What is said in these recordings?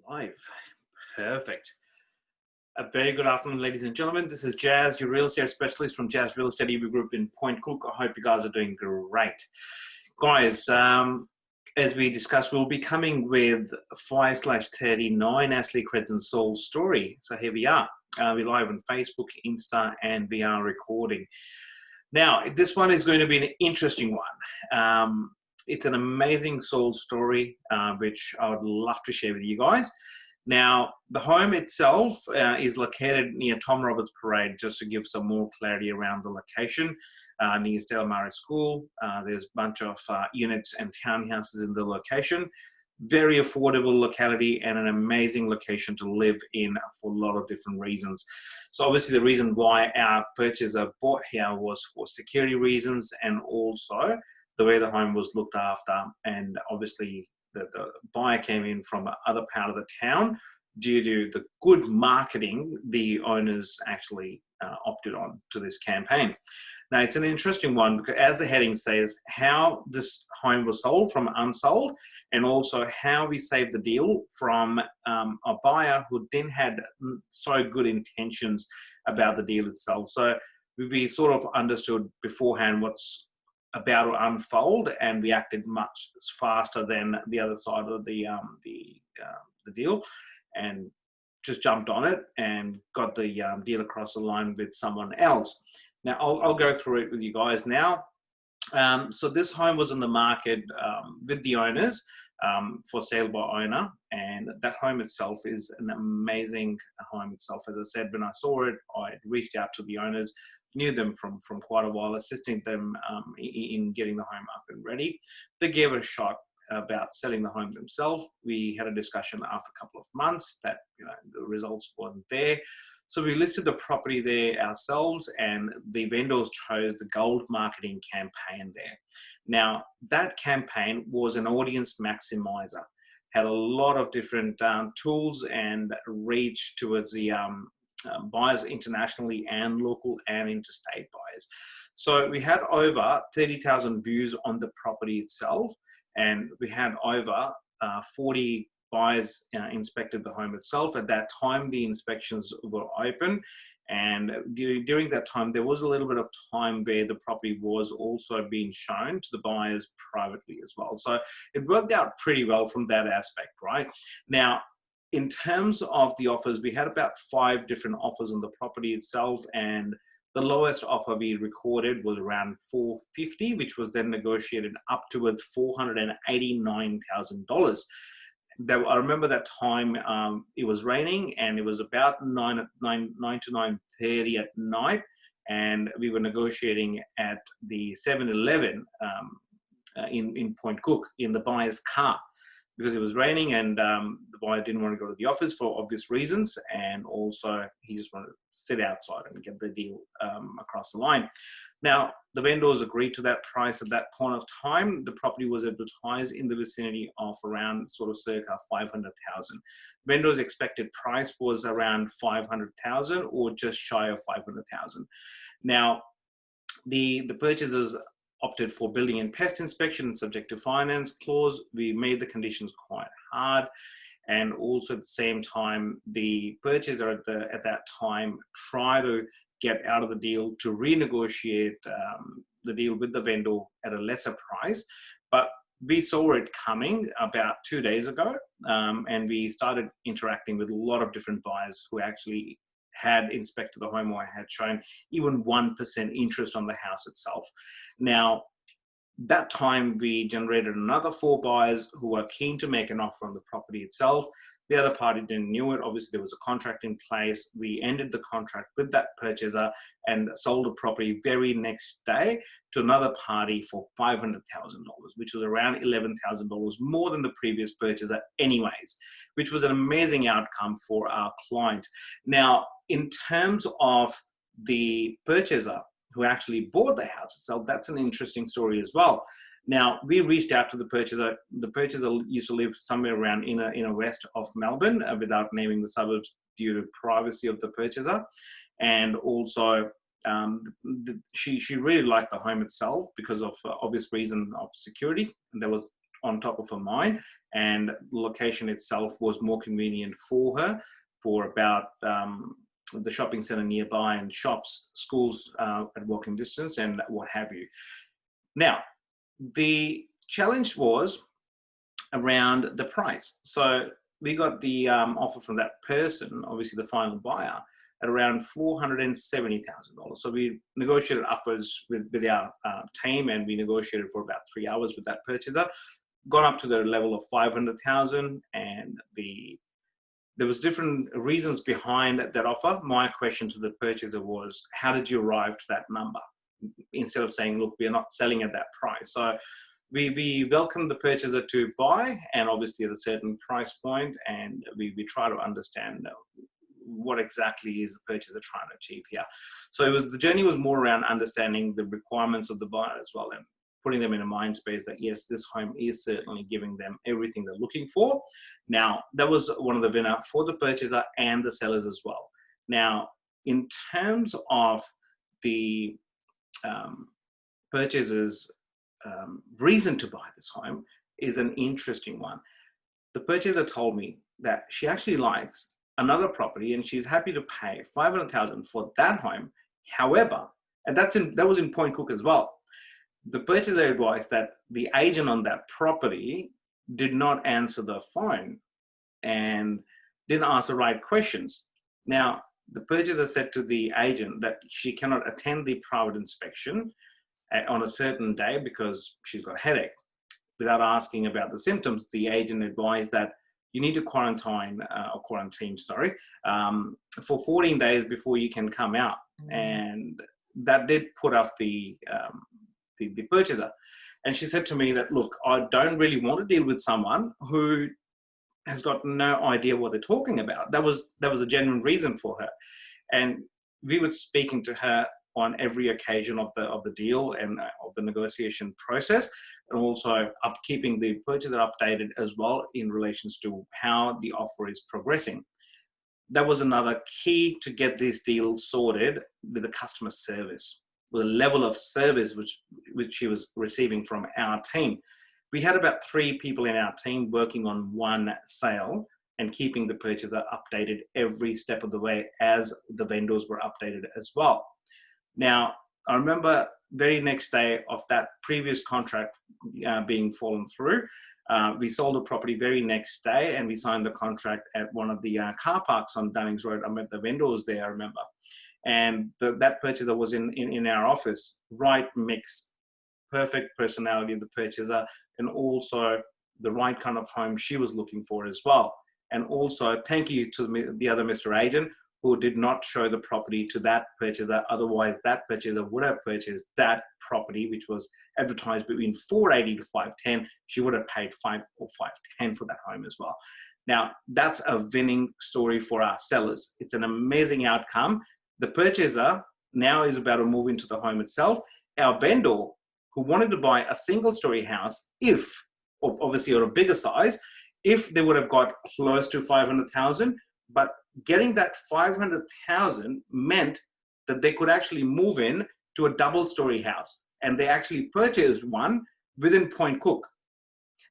Live. Perfect. A very good afternoon, ladies and gentlemen. This is Jazz, your real estate specialist from Jazz Real Estate Eview Group in Point Cook. I hope you guys are doing great. Guys, as we discussed, we'll be coming with 5/39 Astley, Cres and Saul's story. So here we are. We're live on Facebook, Insta, and we are recording. Now, this one is going to be an interesting one. It's an amazing soul story, which I would love to share with you guys. Now, the home itself is located near Tom Roberts Parade, just to give some more clarity around the location, near Stella Murray School. There's a bunch of units and townhouses in the location. Very affordable locality and an amazing location to live in for a lot of different reasons. So obviously the reason why our purchaser bought here was for security reasons, and also the way the home was looked after, and obviously the buyer came in from other part of the town. Due to the good marketing, the owners actually opted on to this campaign. Now, it's an interesting one because, as the heading says, how this home was sold from unsold, and also how we saved the deal from a buyer who didn't had so good intentions about the deal itself. So we sort of understood beforehand what's about to unfold, and we acted much faster than the other side of the deal, and just jumped on it and got the deal across the line with someone else. Now, I'll go through it with you guys now. So this home was in the market with the owners for sale by owner, and that home itself is an amazing home itself. As I said, when I saw it, I reached out to the owners, knew them from quite a while, assisting them in getting the home up and ready. They gave it a shot about selling the home themselves. We had a discussion after a couple of months that the results weren't there. So we listed the property there ourselves, and the vendors chose the gold marketing campaign there. Now, that campaign was an audience maximizer, had a lot of different tools and reach towards the buyers internationally and local and interstate buyers. So we had over 30,000 views on the property itself, and we had over 40 buyers inspected the home itself. At that time, the inspections were open, and during that time, there was a little bit of time where the property was also being shown to the buyers privately as well. So it worked out pretty well from that aspect, right? Now, in terms of the offers, we had about 5 different offers on the property itself, and the lowest offer we recorded was around $450, which was then negotiated up towards $489,000. I remember that time it was raining, and it was about 9 to 9:30 at night, and we were negotiating at the 7-Eleven in Point Cook in the buyer's car, because it was raining, and the buyer didn't want to go to the office for obvious reasons, and also he just wanted to sit outside and get the deal across the line. Now, the vendors agreed to that price at that point of time. The property was advertised in the vicinity of around sort of circa 500,000. Vendors' expected price was around 500,000 or just shy of 500,000. Now, the purchasers opted for building and pest inspection and subject to finance clause. We made the conditions quite hard, and also at the same time, the purchaser at that time tried to get out of the deal to renegotiate the deal with the vendor at a lesser price. But we saw it coming about 2 days ago, and we started interacting with a lot of different buyers who actually had inspected the home or had shown even 1% interest on the house itself. Now, that time we generated another 4 buyers who were keen to make an offer on the property itself. The other party didn't know it. Obviously, there was a contract in place. We ended the contract with that purchaser and sold the property very next day to another party for $500,000, which was around $11,000 more than the previous purchaser anyways, which was an amazing outcome for our client. Now, in terms of the purchaser who actually bought the house itself, that's an interesting story as well. Now, we reached out to the purchaser. The purchaser used to live somewhere around inner west of Melbourne, without naming the suburbs due to privacy of the purchaser. And also, she really liked the home itself because of obvious reason of security. And there was on top of her mind, and the location itself was more convenient for her for about the shopping center nearby and shops, schools at walking distance and what have you. Now, the challenge was around the price. So we got the offer from that person, obviously the final buyer, at around $470,000. So we negotiated upwards with our team, and we negotiated for about 3 hours with that purchaser, gone up to the level of 500,000, and there was different reasons behind that offer. My question to the purchaser was, how did you arrive to that number? Instead of saying, look, we're not selling at that price. So we welcome the purchaser to buy, and obviously at a certain price point, and we try to understand what exactly is the purchaser trying to achieve here. So the journey was more around understanding the requirements of the buyer as well, and putting them in a mind space that yes, this home is certainly giving them everything they're looking for. Now, that was one of the winner for the purchaser and the sellers as well. Now, in terms of the purchaser's reason to buy this home is an interesting one. The purchaser told me that she actually likes another property and she's happy to pay $500,000 for that home. However, and that was in Point Cook as well. The purchaser advised that the agent on that property did not answer the phone and didn't ask the right questions. Now, the purchaser said to the agent that she cannot attend the private inspection on a certain day because she's got a headache. Without asking about the symptoms, the agent advised that you need to quarantine for 14 days before you can come out. And that did put off the purchaser. And she said to me that, look, I don't really want to deal with someone who has got no idea what they're talking about. That was a genuine reason for her. And we were speaking to her on every occasion of the deal and of the negotiation process, and also keeping the purchaser updated as well in relations to how the offer is progressing. That was another key to get this deal sorted, with the customer service, with the level of service which she was receiving from our team. We had about 3 people in our team working on one sale and keeping the purchaser updated every step of the way as the vendors were updated as well. Now, I remember very next day of that previous contract being fallen through, we sold the property very next day, and we signed the contract at one of the car parks on Dunnings Road. I met the vendors there, I remember. And that purchaser was in our office. Right mix, perfect personality of the purchaser, and also the right kind of home she was looking for as well. And also, thank you to the other Mr. Agent who did not show the property to that purchaser. Otherwise, that purchaser would have purchased that property, which was advertised between $480 to $510. She would have paid $5 or $510 for that home as well. Now, that's a winning story for our sellers. It's an amazing outcome. The purchaser now is about to move into the home itself. Our vendor, who wanted to buy a single-story house, obviously on a bigger size, if they would have got close to $500,000, but getting that $500,000 meant that they could actually move in to a double-story house, and they actually purchased one within Point Cook.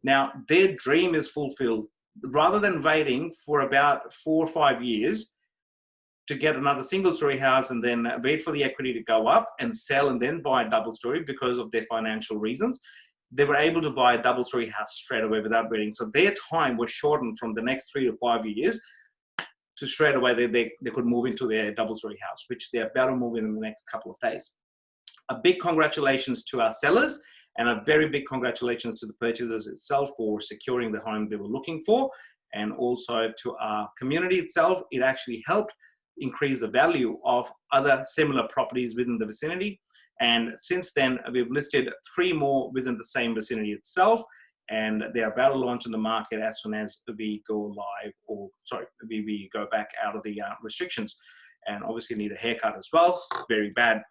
Now, their dream is fulfilled. Rather than waiting for about 4 or 5 years to get another single-story house and then wait for the equity to go up and sell and then buy a double-story because of their financial reasons, they were able to buy a double-story house straight away without waiting. So their time was shortened from the next 3 to 5 years to straight away they could move into their double-story house, which they're about to move in the next couple of days. A big congratulations to our sellers, and a very big congratulations to the purchasers itself for securing the home they were looking for, and also to our community itself. It actually helped increase the value of other similar properties within the vicinity. And since then, we've listed 3 more within the same vicinity itself, and they're about to launch in the market as soon as we go live, we go back out of the restrictions. And obviously need a haircut as well. Very bad.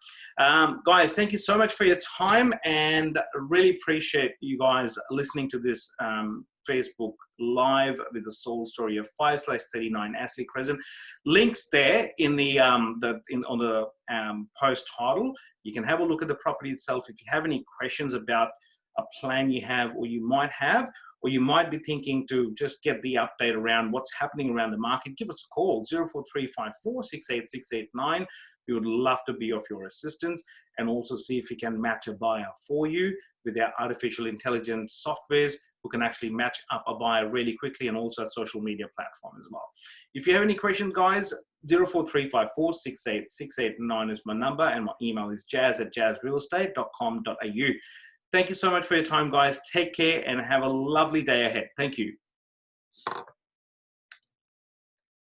Guys, thank you so much for your time, and really appreciate you guys listening to this Facebook Live with the soul story of 5/39 Astley Crescent. Links there in the on the post title. You can have a look at the property itself. If you have any questions about a plan you have or you might have, or you might be thinking to just get the update around what's happening around the market, give us a call, 04354 68689. We would love to be of your assistance and also see if we can match a buyer for you with our artificial intelligence softwares who can actually match up a buyer really quickly, and also a social media platform as well. If you have any questions, guys, 04354 68689 is my number, and my email is jazz@jazzrealestate.com.au. Thank you so much for your time, guys. Take care and have a lovely day ahead. Thank you.